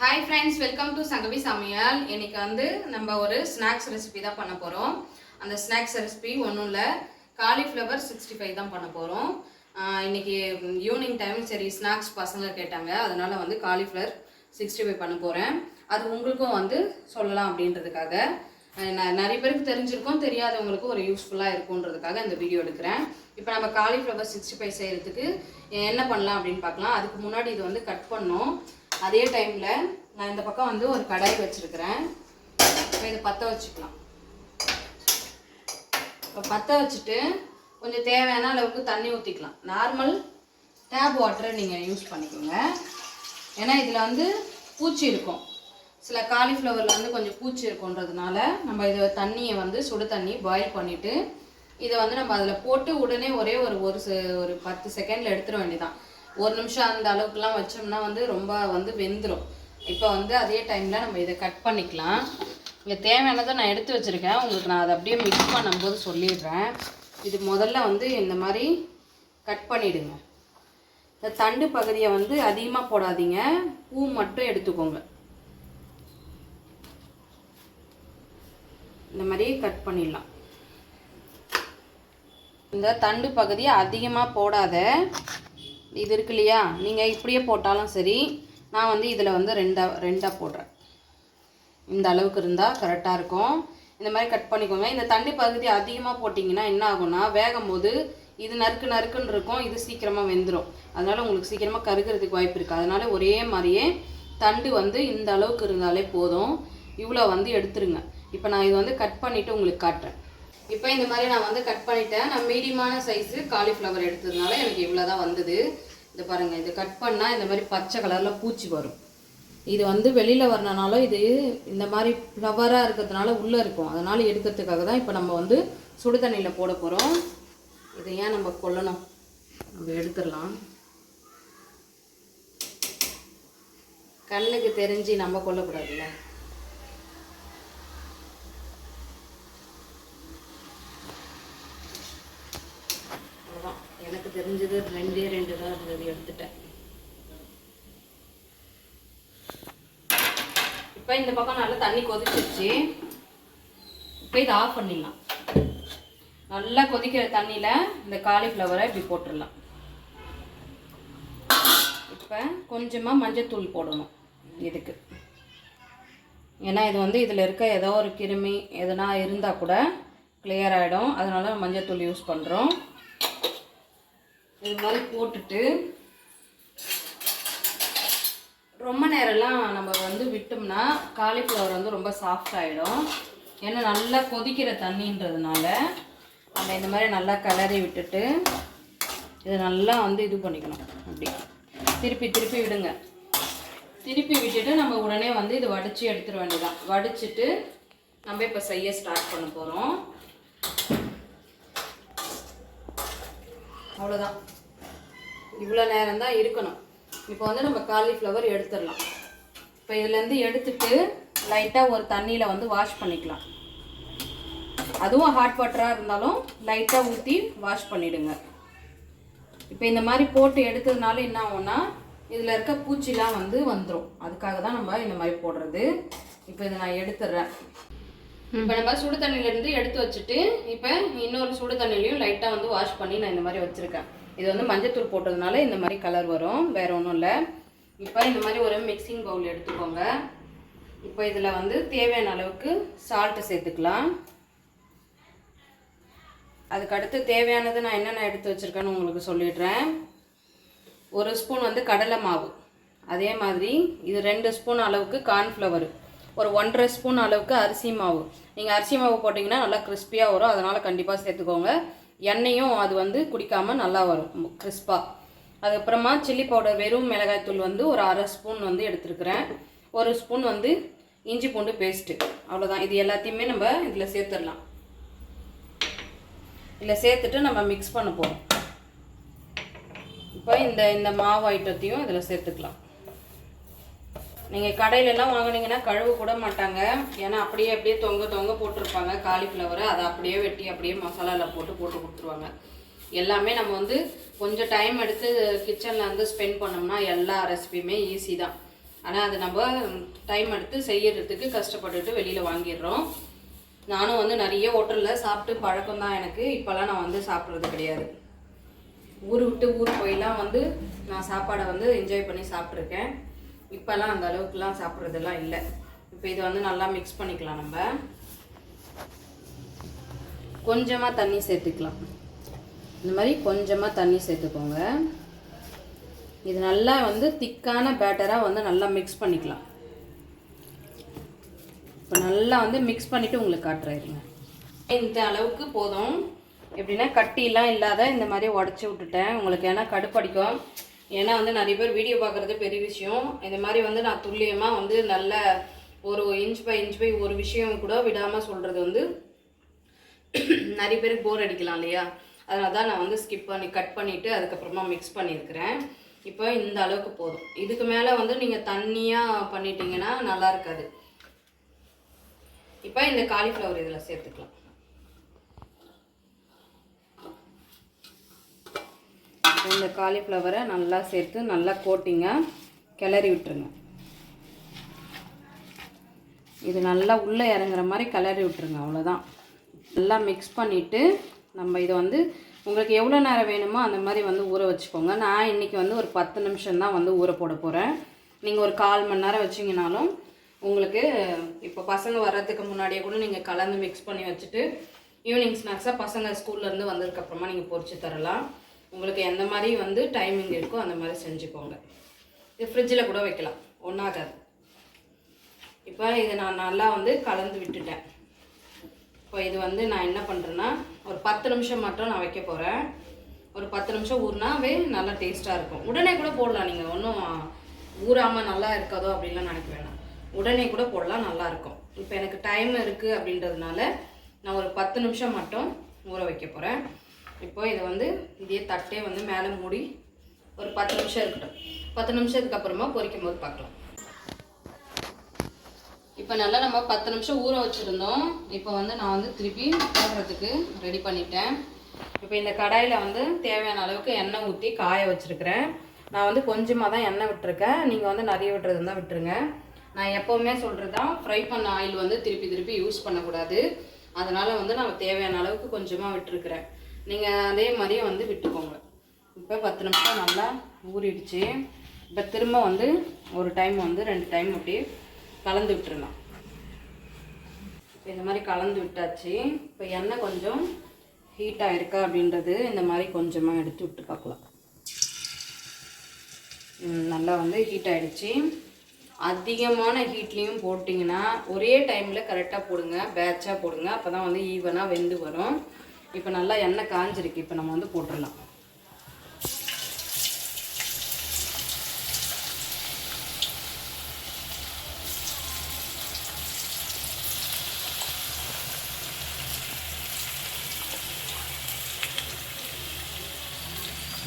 Hi friends, welcome to Sangavi சமையல். இன்னைக்கு வந்து நம்ம ஒரு ஸ்நாக்ஸ் ரெசிபி தான் பண்ண போகிறோம். அந்த ஸ்நாக்ஸ் ரெசிபி ஒன்றும் இல்லை, காலிஃப்ளவர் 65 தான் பண்ண போகிறோம். இன்னைக்கு ஈவினிங் டைம் சரி ஸ்நாக்ஸ் பசங்க கேட்டாங்க, அதனால வந்து காலிஃப்ளவர் 65 பண்ண போகிறேன். அது உங்களுக்கும் வந்து சொல்லலாம் அப்படின்றதுக்காக, நிறைய பேருக்கு தெரிஞ்சிருக்கும், தெரியாதவங்களுக்கு ஒரு யூஸ்ஃபுல்லாக இருக்குன்றதுக்காக இந்த வீடியோ எடுக்கிறேன். இப்போ நம்ம காலிஃப்ளவர் 65 செய்கிறதுக்கு என்ன பண்ணலாம் அப்படின்னு பார்க்கலாம். அதுக்கு முன்னாடி இது வந்து கட் பண்ணோம். அதே டைமில் நான் இந்த பக்கம் வந்து ஒரு கடாய் வச்சுருக்கிறேன். இப்போ இதை பற்ற வச்சுக்கலாம். இப்போ பற்ற வச்சுட்டு கொஞ்சம் தேவையான அளவுக்கு தண்ணி ஊற்றிக்கலாம். நார்மல் டேப் வாட்டரை நீங்கள் யூஸ் பண்ணிக்கோங்க. ஏன்னா இதில் வந்து பூச்சி இருக்கும், சில காலிஃப்ளவரில் வந்து கொஞ்சம் பூச்சி இருக்குன்றதுனால நம்ம இதை தண்ணியை வந்து சுடு தண்ணி பாயில் பண்ணிவிட்டு இதை வந்து நம்ம அதில் போட்டு உடனே ஒரே ஒரு 10 செகண்டில் எடுத்துட வேண்டியதான். ஒரு நிமிஷம் அந்த அளவுக்குலாம் வச்சோம்னா வந்து ரொம்ப வந்து வெந்துடும். இப்போ வந்து அதே டைமில் நம்ம இதை கட் பண்ணிக்கலாம். இங்கே தேவையானதை நான் எடுத்து வச்சுருக்கேன், உங்களுக்கு நான் அதை அப்படியே மிக்ஸ் பண்ணும்போது சொல்லிடுறேன். இது முதல்ல வந்து இந்த மாதிரி கட் பண்ணிவிடுங்க. இந்த தண்டு பகுதியை வந்து அதிகமாக போடாதீங்க, பூ மட்டும் எடுத்துக்கோங்க. இந்த மாதிரி கட் பண்ணிடலாம். இந்த தண்டு பகுதியை அதிகமாக போடாத, இது இருக்கு இல்லையா, நீங்கள் இப்படியே போட்டாலும் சரி. நான் வந்து இதில் வந்து ரெண்டாக போடுறேன். இந்த அளவுக்கு இருந்தால் கரெக்டாக இருக்கும். இந்த மாதிரி கட் பண்ணிக்கோங்க. இந்த தண்டு பகுதி அதிகமாக போட்டிங்கன்னா என்ன ஆகும்னா, வேகும் போது இது நறுக்குன்னு இருக்கும், இது சீக்கிரமாக வெந்துடும். அதனால் உங்களுக்கு சீக்கிரமாக கருகிறதுக்கு வாய்ப்பு இருக்குது. அதனால் ஒரே மாதிரியே தண்டு வந்து இந்த அளவுக்கு இருந்தாலே போதும். இவ்வளோ வந்து எடுத்துருங்க. இப்போ நான் இது வந்து கட் பண்ணிவிட்டு உங்களுக்கு காட்டுறேன். இப்போ இந்த மாதிரி நான் வந்து கட் பண்ணிட்டேன். நான் மீடியமான சைஸு காலிஃப்ளவர் எடுத்ததுனால எனக்கு இவ்வளோ தான் வந்தது. இது பாருங்கள், இது கட் பண்ணால் இந்த மாதிரி பச்சை கலரில் பூச்சி வரும். இது வந்து வெளியில் வரனால இது இந்த மாதிரி ஃப்ளவராக இருக்கிறதுனால உள்ளே இருக்கும். அதனால் எடுக்கிறதுக்காக தான் இப்போ நம்ம வந்து சுடு தண்ணியில் போட போகிறோம். இதை ஏன் நம்ம கொல்லணும், நம்ம எடுத்துடலாம். கண்ணுக்கு தெரிஞ்சு நம்ம கொல்லக்கூடாதுல்ல. எனக்கு தெரிஞ்சது ரெண்டு தான் இருந்தது, எடுத்துட்டேன். இப்போ இந்த பக்கம் நல்லா தண்ணி கொதிச்சிருச்சு. இப்போ இதை ஆஃப் பண்ணிடலாம். நல்லா கொதிக்கிற தண்ணியில் இந்த காலிஃப்ளவரை இப்படி போட்டுடலாம். இப்போ கொஞ்சமாக மஞ்சத்தூள் போடணும் இதுக்கு. ஏன்னா இது வந்து இதில் இருக்க ஏதோ ஒரு கிருமி எதனா இருந்தால் கூட கிளியர் ஆகிடும். அதனால மஞ்சத்தூள் யூஸ் பண்ணுறோம். இது மாதிரி போட்டுட்டு ரொம்ப நேரம்லாம் நம்ம வந்து விட்டோம்னா காலிஃப்ளவர் வந்து ரொம்ப சாஃப்ட் ஆகிடும். ஏன்னா நல்லா கொதிக்கிற தண்ணின்றதுனால நம்ம இந்த மாதிரி நல்லா கிளறி விட்டுட்டு இதை நல்லா வந்து இது பண்ணிக்கணும். அப்படி திருப்பி விடுங்க. திருப்பி விட்டுட்டு நம்ம உடனே வந்து இது வடித்து எடுத்துட வேண்டியதான். வடிச்சிட்டு நம்ம இப்போ செய்ய ஸ்டார்ட் பண்ண போகிறோம். அவ்வளோதான், இவ்வளோ நேரம் தான் இருக்கணும். இப்போ வந்து நம்ம காலிஃப்ளவர் எடுத்துடலாம். இப்போ இதுலேருந்து எடுத்துட்டு லைட்டாக ஒரு தண்ணியில் வந்து வாஷ் பண்ணிக்கலாம். அதுவும் ஹாட் வாட்டராக இருந்தாலும் லைட்டாக ஊற்றி வாஷ் பண்ணிவிடுங்க. இப்போ இந்த மாதிரி போட்டு எடுத்ததுனால என்ன ஆகும்னா, இதில் இருக்க பூச்சிலாம் வந்து வந்துடும். அதுக்காக தான் நம்ம இந்த மாதிரி போடுறது. இப்போ இதை நான் எடுத்துடுறேன். இப்போ நம்ம சுடு தண்ணியிலேருந்து எடுத்து வச்சுட்டு இப்போ இன்னொரு சுடு தண்ணிலையும் லைட்டாக வந்து வாஷ் பண்ணி நான் இந்த மாதிரி வச்சுருக்கேன். இது வந்து மஞ்சத்தூள் போட்டதுனால இந்த மாதிரி கலர் வரும், வேறு ஒன்றும் இல்லை. இப்போ இந்த மாதிரி ஒரு மிக்சிங் பவுல் எடுத்துக்கோங்க. இப்போ இதில் வந்து தேவையான அளவுக்கு சால்ட்டு சேர்த்துக்கலாம். அதுக்கடுத்து தேவையானது நான் என்னென்ன எடுத்து வச்சுருக்கேன்னு உங்களுக்கு சொல்லிடுறேன். 1 ஸ்பூன் வந்து கடலை மாவு, அதே மாதிரி இது 2 ஸ்பூன் அளவுக்கு கார்ன்ஃப்ளவர், ஒரு 1.5 ஸ்பூன் அளவுக்கு அரிசி மாவு. நீங்கள் அரிசி மாவு போட்டிங்கன்னா நல்லா கிறிஸ்பியாக வரும், அதனால் கண்டிப்பாக சேர்த்துக்கோங்க. எண்ணெயும் அது வந்து குடிக்காமல் நல்லா வரும் கிறிஸ்பாக. அதுக்கப்புறமா சில்லி பவுடர், வெறும் மிளகாய்த்தூள் வந்து ஒரு 1/2 ஸ்பூன் வந்து எடுத்துருக்கிறேன். 1 ஸ்பூன் வந்து இஞ்சி பூண்டு பேஸ்ட்டு. அவ்வளோதான். இது எல்லாத்தையுமே நம்ம இதில் சேர்த்துடலாம். இதில் சேர்த்துட்டு நம்ம மிக்ஸ் பண்ண போகிறோம். இப்போ இந்த மாவு ஐட்டத்தையும் இதில் சேர்த்துக்கலாம். நீங்கள் கடையிலலாம் வாங்கினீங்கன்னா கழுவு கூட மாட்டாங்க. ஏன்னா அப்படியே தொங்க போட்டிருப்பாங்க காலிஃப்ளவரை. அதை அப்படியே வெட்டி அப்படியே மசாலாவில் போட்டு கொடுத்துருவாங்க. எல்லாமே நம்ம வந்து கொஞ்சம் டைம் எடுத்து கிச்சனில் வந்து ஸ்பெண்ட் பண்ணோம்னா எல்லா ரெசிபியுமே ஈஸி தான். ஆனால் அது நம்ம டைம் எடுத்து செய்யறதுக்கு கஷ்டப்பட்டுட்டு வெளியில் வாங்கிடுறோம். நானும் வந்து நிறைய ஹோட்டலில் சாப்பிட்டு பழக்கம் தான் எனக்கு. இப்போல்லாம் நான் வந்து சாப்பிட்றது கிடையாது. ஊர் விட்டு ஊர் போயெல்லாம் வந்து நான் சாப்பாடை வந்து என்ஜாய் பண்ணி சாப்பிட்ருக்கேன். இப்போல்லாம் அந்த அளவுக்குலாம் சாப்பிட்றதெல்லாம் இல்லை. இப்போ இதை வந்து நல்லா மிக்ஸ் பண்ணிக்கலாம். நம்ம கொஞ்சமாக தண்ணி சேர்த்துக்கலாம். இந்த மாதிரி கொஞ்சமாக தண்ணி சேர்த்துக்கோங்க. இது நல்லா வந்து திக்கான பேட்டராக வந்து நல்லா மிக்ஸ் பண்ணிக்கலாம். இப்போ நல்லா வந்து மிக்ஸ் பண்ணிவிட்டு உங்களுக்கு காட்டுறாருங்க. இந்த அளவுக்கு போதும். எப்படின்னா கட்டிலாம் இல்லாத இந்த மாதிரி உடச்சி விட்டுட்டேன் உங்களுக்கு. ஏன்னா கடுப்படிக்கும். ஏன்னா வந்து நிறைய பேர் வீடியோ பார்க்குறது பெரிய விஷயம். இந்த மாதிரி வந்து நான் துல்லியமாக வந்து நல்ல ஒரு இன்ச் பை ஒரு விஷயம் கூட விடாமல் சொல்கிறது வந்து நிறைய பேருக்கு போர் அடிக்கலாம் இல்லையா? அதனால தான் நான் வந்து ஸ்கிப் பண்ணி கட் பண்ணிவிட்டு அதுக்கப்புறமா மிக்ஸ் பண்ணியிருக்கிறேன். இப்போ இந்த அளவுக்கு போதும். இதுக்கு மேலே வந்து நீங்கள் தண்ணியாக பண்ணிட்டீங்கன்னா நல்லா இருக்காது. இப்போ இந்த காலிஃப்ளவர் இதில் சேர்த்துக்கலாம். இந்த காலிஃப்ளவரை நல்லா சேர்த்து நல்லா கோட்டிங்காக கிளறி விட்டுருங்க. இது நல்லா உள்ளே இறங்குற மாதிரி கிளறி விட்டுருங்க. அவ்வளோதான். நல்லா மிக்ஸ் பண்ணிவிட்டு நம்ம இதை வந்து உங்களுக்கு எவ்வளோ நேரம் வேணுமோ அந்த மாதிரி வந்து ஊற வச்சுக்கோங்க. நான் இன்றைக்கி வந்து ஒரு 10 நிமிஷம் தான் வந்து ஊற போட போகிறேன். நீங்கள் ஒரு 1/4 மணி நேரம் வச்சிங்கனாலும் உங்களுக்கு இப்போ பசங்க வர்றதுக்கு முன்னாடியே கூட நீங்கள் கலந்து மிக்ஸ் பண்ணி வச்சுட்டு ஈவினிங் ஸ்நாக்ஸாக பசங்க ஸ்கூல்லேருந்து வந்ததுக்கப்புறமா நீங்கள் பொரிச்சு தரலாம். உங்களுக்கு எந்த மாதிரி வந்து டைமிங் இருக்கோ அந்த மாதிரி செஞ்சுக்கோங்க. இது ஃப்ரிட்ஜில் கூட வைக்கலாம், ஒன்றாகாது. இப்போ இதை நான் நல்லா வந்து கலந்து விட்டுட்டேன். இப்போ இது வந்து நான் என்ன பண்ணுறேன்னா ஒரு 10 நிமிஷம் மட்டும் நான் வைக்க போகிறேன். ஒரு 10 நிமிஷம் ஊறினாவே நல்லா டேஸ்ட்டாக இருக்கும். உடனே கூட போடலாம். நீங்கள் ஒன்றும் ஊறாமல் நல்லா இருக்காதோ அப்படின்லாம் நினைக்க வேணாம். உடனே கூட போடலாம், நல்லாயிருக்கும். இப்போ எனக்கு டைம் இருக்குது அப்படின்றதுனால நான் ஒரு 10 நிமிஷம் மட்டும் ஊற வைக்க போகிறேன். இப்போ இதை வந்து இதே தட்டே வந்து மேலே மூடி ஒரு 10 நிமிஷம் இருக்கட்டும். 10 நிமிஷத்துக்கு அப்புறமா பொரிக்கும் போது பார்க்கலாம். இப்போ நல்லா நம்ம 10 நிமிஷம் ஊற வச்சுருந்தோம். இப்போ வந்து நான் வந்து திருப்பி போடுறதுக்கு ரெடி பண்ணிட்டேன். இப்போ இந்த கடாயில் வந்து தேவையான அளவுக்கு எண்ணெய் ஊற்றி காய வச்சுருக்கிறேன். நான் வந்து கொஞ்சமாக தான் எண்ணெய் விட்டுருக்கேன். நீங்கள் வந்து நிறைய விட்டுறது தான் விட்டுருங்க. நான் எப்போவுமே சொல்கிறது தான், ஃப்ரை பண்ண ஆயில் வந்து திருப்பி யூஸ் பண்ணக்கூடாது. அதனால் வந்து நான் தேவையான அளவுக்கு கொஞ்சமாக விட்டுருக்குறேன். நீங்கள் அதே மாதிரியே வந்து விட்டுக்கோங்க. இப்போ 10 நிமிஷம் நல்லா ஊறிடுச்சு. இப்போ திரும்ப வந்து ஒரு டைம் வந்து 2 டைம் அப்படி கலந்து விட்டுருலாம். இப்போ இந்த மாதிரி கலந்து விட்டாச்சு. இப்போ எண்ணெய் கொஞ்சம் ஹீட்டாக இருக்கா அப்படின்றது இந்த மாதிரி கொஞ்சமாக எடுத்து விட்டு பார்க்கலாம். நல்லா வந்து ஹீட் ஆகிடுச்சு. அதிகமான ஹீட்லேயும் போட்டிங்கன்னா ஒரே டைமில் கரெக்டாக போடுங்க, பேட்சாக போடுங்க. அப்போ தான் வந்து ஈவனாக வெந்து வரும். இப்போ நல்லா எண்ணெய் காஞ்சிருக்கு. இப்போ நம்ம வந்து போட்டுடலாம்.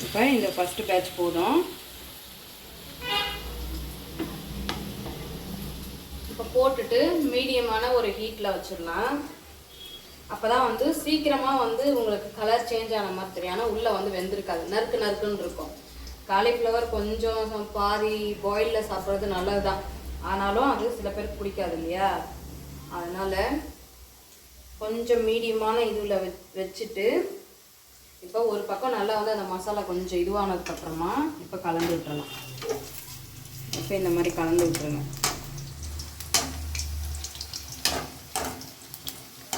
இப்போ இந்த ஃபஸ்ட்டு பேட்ச் போதும். இப்போ போட்டுட்டு மீடியமான ஒரு ஹீட்டில் வச்சிடலாம். அப்போ தான் வந்து சீக்கிரமாக வந்து உங்களுக்கு கலர் சேஞ்ச் ஆன மாதிரி தெரியும். ஆனால் உள்ளே வந்து வெந்திருக்காது, நறுக்குன்னு இருக்கும். காலிஃப்ளவர் கொஞ்சம் பாதி பாயிலில் சாப்பிட்றது நல்லது தான். ஆனாலும் அது சில பேருக்கு பிடிக்காது இல்லையா? அதனால் கொஞ்சம் மீடியமான இதில் வச்சுட்டு இப்போ ஒரு பக்கம் நல்லா வந்து அந்த மசாலா கொஞ்சம் இதுவானதுக்கப்புறமா இப்போ கலந்து விட்டுறலாம். இப்போ இந்த மாதிரி கலந்து விட்டுருங்க.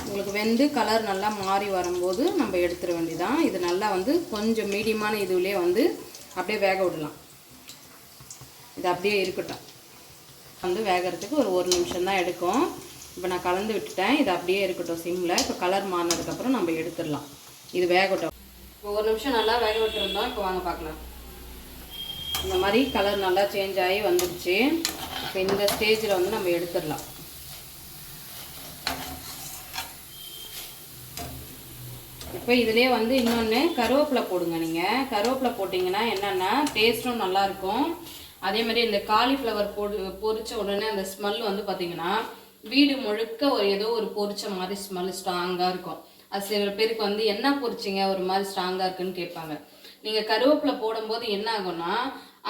உங்களுக்கு வெந்து கலர் நல்லா மாறி வரும்போது நம்ம எடுத்துட வேண்டியதான். இது நல்லா வந்து கொஞ்சம் மீடியமான இதுலேயே வந்து அப்படியே வேக விடலாம். இது அப்படியே இருக்கட்டும். வந்து வேகிறதுக்கு ஒரு நிமிஷம் தான் எடுக்கும். இப்போ நான் கலந்து விட்டுட்டேன். இது அப்படியே இருக்கட்டும் சிம்மில். இப்போ கலர் மாறினதுக்கப்புறம் நம்ம எடுத்துடலாம். இது வேகட்டும். இப்போ ஒரு நிமிஷம் நல்லா வேக விட்டுருந்தோம். இப்போ வாங்க பார்க்கலாம். இந்த மாதிரி கலர் நல்லா சேஞ்ச் ஆகி வந்துடுச்சு. இப்போ இந்த ஸ்டேஜில் வந்து நம்ம எடுத்துடலாம். இப்போ இதிலே வந்து இன்னொன்று கருவேப்பிலை போடுங்க. நீங்கள் கருவேப்பிலை போட்டிங்கன்னா என்னென்னா டேஸ்ட்டும் நல்லாயிருக்கும். அதே மாதிரி இந்த காலிஃப்ளவர் பொரிச்ச உடனே அந்த ஸ்மெல் வந்து பார்த்திங்கன்னா வீடு முழுக்க ஏதோ ஒரு பொரிச்ச மாதிரி ஸ்மெல் ஸ்ட்ராங்காக இருக்கும். அது சில பேருக்கு வந்து என்ன பொரிச்சிங்க ஒரு மாதிரி ஸ்ட்ராங்காக இருக்குன்னு கேட்பாங்க. நீங்கள் கருவேப்பிலை போடும்போது என்ன ஆகும்னா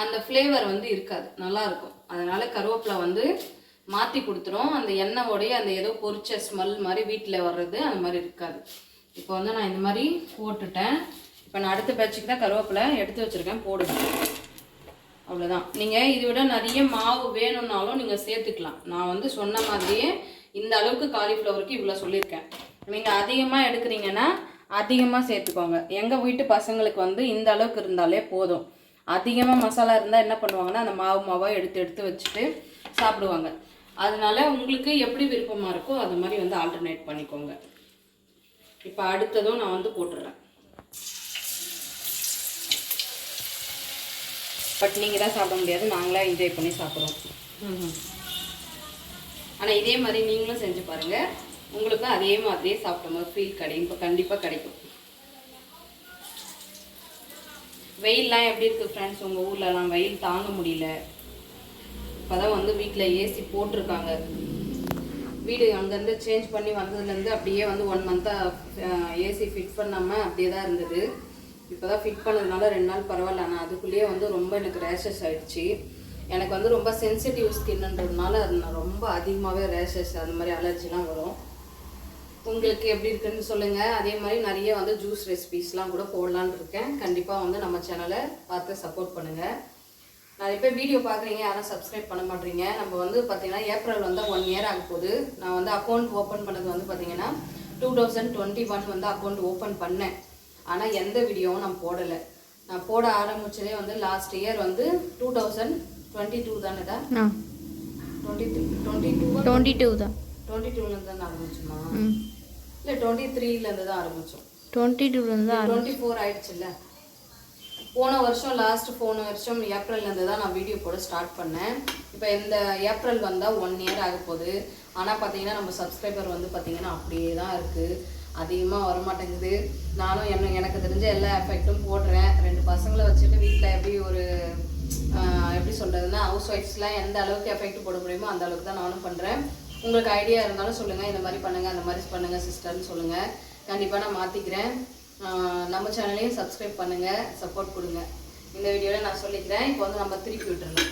அந்த ஃப்ளேவர் வந்து இருக்காது, நல்லாயிருக்கும். அதனால் கருவேப்பிலை வந்து மாற்றி கொடுத்துரும். அந்த எண்ணெயோடைய அந்த ஏதோ பொரிச்ச ஸ்மெல் மாதிரி வீட்டில் வர்றது அந்த மாதிரி இருக்காது. இப்போ வந்து நான் இந்த மாதிரி போட்டுட்டேன். இப்போ நான் அடுத்த பேட்சுக்கு தான் கருவேப்பிலை எடுத்து வச்சுருக்கேன், போடுங்க. அவ்வளோதான். நீங்கள் இதை விட நிறைய மாவு வேணும்னாலும் நீங்கள் சேர்த்துக்கலாம். நான் வந்து சொன்ன மாதிரியே இந்த அளவுக்கு காலிஃப்ளவருக்கு இவ்வளோ சொல்லியிருக்கேன். நீங்கள் அதிகமாக எடுக்கிறீங்கன்னா அதிகமாக சேர்த்துக்கோங்க. எங்கள் வீட்டு பசங்களுக்கு வந்து இந்த அளவுக்கு இருந்தாலே போதும். அதிகமாக மசாலா இருந்தால் என்ன பண்ணுவாங்கன்னா அந்த மாவாக எடுத்து வச்சுட்டு சாப்பிடுவாங்க. அதனால உங்களுக்கு எப்படி விருப்பமாக இருக்கோ அது மாதிரி வந்து ஆல்டர்னேட் பண்ணிக்கோங்க. இப்போ அடுத்ததும் நான் வந்து போட்டுடுறேன். பட் நீங்கள் தான் சாப்பிட முடியாது, நாங்களாம் என்ஜாய் பண்ணி சாப்பிட்றோம். ஆனால் இதே மாதிரி நீங்களும் செஞ்சு பாருங்கள், உங்களுக்கும் அதே மாதிரியே சாப்பிட்ட மாதிரி ஃபீல் கிடைக்கும். இப்போ கண்டிப்பாக கிடைக்கும். வெயிலெலாம் எப்படி இருக்குது ஃப்ரெண்ட்ஸ்? உங்கள் ஊர்லலாம் வெயில் தாங்க முடியல. இப்போ தான் வந்து வீட்டில் ஏசி போட்டிருக்காங்க. வீடு அங்கேருந்து சேஞ்ச் பண்ணி வந்ததுலேருந்து அப்படியே வந்து 1 மந்த்தாக ஏசி ஃபிட் பண்ணாமல் அப்படியே தான் இருந்தது. இப்போ தான் ஃபிட் பண்ணதுனால 2 நாள் பரவாயில்ல. ஆனால் அதுக்குள்ளேயே வந்து ரொம்ப எனக்கு ரேஷஸ் ஆகிடுச்சு. எனக்கு வந்து ரொம்ப சென்சிட்டிவ் ஸ்கின்ன்றதுனால அது ரொம்ப அதிகமாகவே ரேஷஸ் அந்த மாதிரி அலர்ஜிலாம் வரும். உங்களுக்கு எப்படி இருக்குன்னு சொல்லுங்கள். அதே மாதிரி நிறைய வந்து ஜூஸ் ரெசிபீஸ்லாம் கூட போடலான்னு இருக்கேன். கண்டிப்பாக வந்து நம்ம சேனலை பார்த்து சப்போர்ட் பண்ணுங்கள். நிறைய பேர் வீடியோ பார்க்குறீங்க, யாரும் சப்ஸ்கிரைப் பண்ண மாட்டேறீங்க. நம்ம வந்து பார்த்திங்கன்னா ஏப்ரல் வந்து 1 இயர் ஆக போகுது. நான் வந்து அக்கௌண்ட் ஓப்பன் பண்ணது வந்து பார்த்திங்கன்னா 2021 வந்து அக்கௌண்ட் ஓப்பன் பண்ணேன். ஆனால் எந்த வீடியோவும் நான் போடலை. நான் போட ஆரம்பித்ததே வந்து லாஸ்ட் இயர் வந்து 2022 தானேடா? 22 தான். 22லேருந்து தான் ஆரம்பிச்சோமா? இல்லை 23லேருந்து தான் ஆரம்பித்தோம். 22லேருந்து 24 ஆயிடுச்சுல்ல. போன வருஷம் ஏப்ரல்லேருந்து தான் நான் வீடியோ போட ஸ்டார்ட் பண்ணேன். இப்போ இந்த ஏப்ரல் வந்தால் 1 இயர் ஆக போகுது. ஆனால் பார்த்தீங்கன்னா நம்ம சப்ஸ்கிரைபர் வந்து பார்த்திங்கன்னா அப்படியே தான் இருக்குது, அதிகமாக வரமாட்டேங்குது. நானும் எனக்கு தெரிஞ்ச எல்லா எஃபெக்ட்டும் போடுறேன். 2 பசங்களை வச்சுட்டு வீட்டில் எப்படி சொல்கிறதுன்னா ஹவுஸ் ஒய்ஃப்ஸ்லாம் எந்த அளவுக்கு எஃபெக்ட் போட முடியுமோ அந்த அளவுக்கு தான் நானும் பண்ணுறேன். உங்களுக்கு ஐடியா இருந்தாலும் சொல்லுங்கள், இந்த மாதிரி பண்ணுங்கள், அந்த மாதிரி பண்ணுங்கள் சிஸ்டர்னு சொல்லுங்கள். கண்டிப்பாக நான் மாற்றிக்கிறேன். நம்ம சேனலையும் சப்ஸ்கிரைப் பண்ணுங்கள், சப்போர்ட் கொடுங்க. இந்த வீடியோவில் நான் சொல்லிக்கிறேன். இப்போ வந்து நம்ம திருப்பி விட்டுருணும்.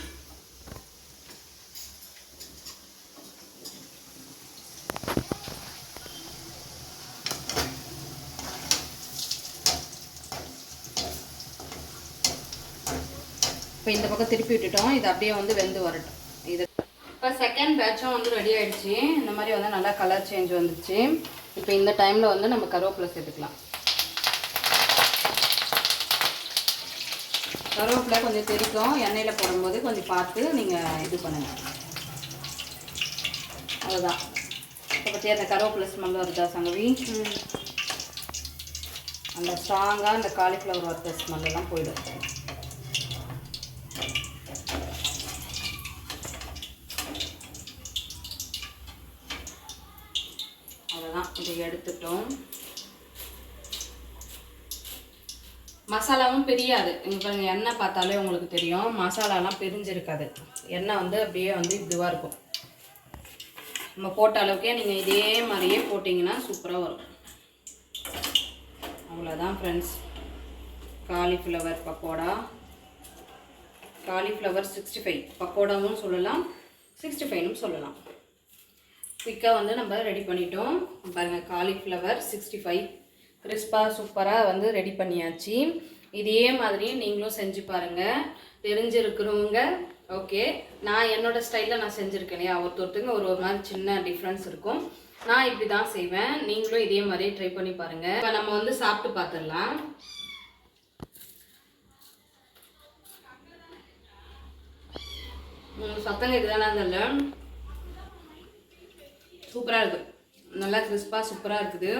இப்போ இந்த பக்கம் திருப்பி விட்டுட்டோம். இது அப்படியே வந்து வெந்து வரட்டும். இது இப்போ செகண்ட் பேட்சும் வந்து ரெடி ஆகிடுச்சு. இந்த மாதிரி வந்து நல்லா கலர் சேஞ்ச் வந்துடுச்சு. இப்போ இந்த டைமில் வந்து நம்ம கருவேப்பிலை சேர்த்துக்கலாம். கருவேப்பிலை கொஞ்சம் தெரிக்கும், எண்ணெயில் போடும்போது கொஞ்சம் பார்த்து நீங்கள் இது பண்ணுங்கள். அவ்வளோதான். இப்போ பற்றி அந்த கருவேப்பிலை ஸ்மெல் வருதா சங்கவி? அந்த ஸ்ட்ராங்காக அந்த காலிஃப்ளவர் வறுத்த ஸ்மெல்லாம் போயிடும். அவ்வளோதான். இதை எடுத்துட்டோம். மசாலாவும் பிரியாது. இங்கே பாருங்க, எண்ணெய் பார்த்தாலே உங்களுக்கு தெரியும், மசாலாலாம் பிரிஞ்சிருக்காது. எண்ணெய் வந்து அப்படியே வந்து இதுவாக இருக்கும். நம்ம போட்ட அளவுக்கே நீங்கள் இதே மாதிரியே போட்டிங்கன்னா சூப்பராக வரும். அவ்வளோதான் ஃப்ரெண்ட்ஸ், காலிஃப்ளவர் பக்கோடா, காலிஃப்ளவர் 65 பக்கோடாவும் சொல்லலாம், 65னும் சொல்லலாம். குயிக்காக வந்து நம்ம ரெடி பண்ணிட்டோம். பாருங்கள், காலிஃப்ளவர் 65 கிறிஸ்பாக சூப்பராக வந்து ரெடி பண்ணியாச்சு. இதே மாதிரி நீங்களும் செஞ்சு பாருங்கள். தெரிஞ்சிருக்கிறவங்க ஓகே. நான் என்னோடய ஸ்டைலில் நான் செஞ்சுருக்கேன் இல்லையா, ஒருத்தருங்க ஒரு மாதிரி சின்ன டிஃப்ரென்ஸ் இருக்கும். நான் இப்படி தான் செய்வேன். நீங்களும் இதே மாதிரியே ட்ரை பண்ணி பாருங்கள். இப்போ நம்ம வந்து சாப்பிட்டு பார்த்துடலாம். சத்தம் கேட்குதானா தெரியல, சூப்பராக இருக்குது. நல்லா கிறிஸ்பாக சூப்பராக இருக்குது.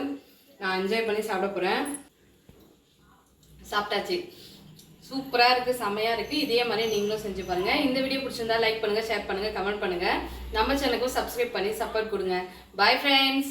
நான் என்ஜாய் பண்ணி சாப்பிட போகிறேன். சாப்பிட்டாச்சு. சூப்பராக இருக்குது, செம்மையாக இருக்குது. இதே மாதிரி நீங்களும் செஞ்சு பாருங்கள். இந்த வீடியோ பிடிச்சிருந்தா லைக் பண்ணுங்கள், ஷேர் பண்ணுங்கள், கமெண்ட் பண்ணுங்கள். நம்ம சேனலுக்கும் சப்ஸ்கிரைப் பண்ணி சப்போர்ட் கொடுங்க. Bye friends.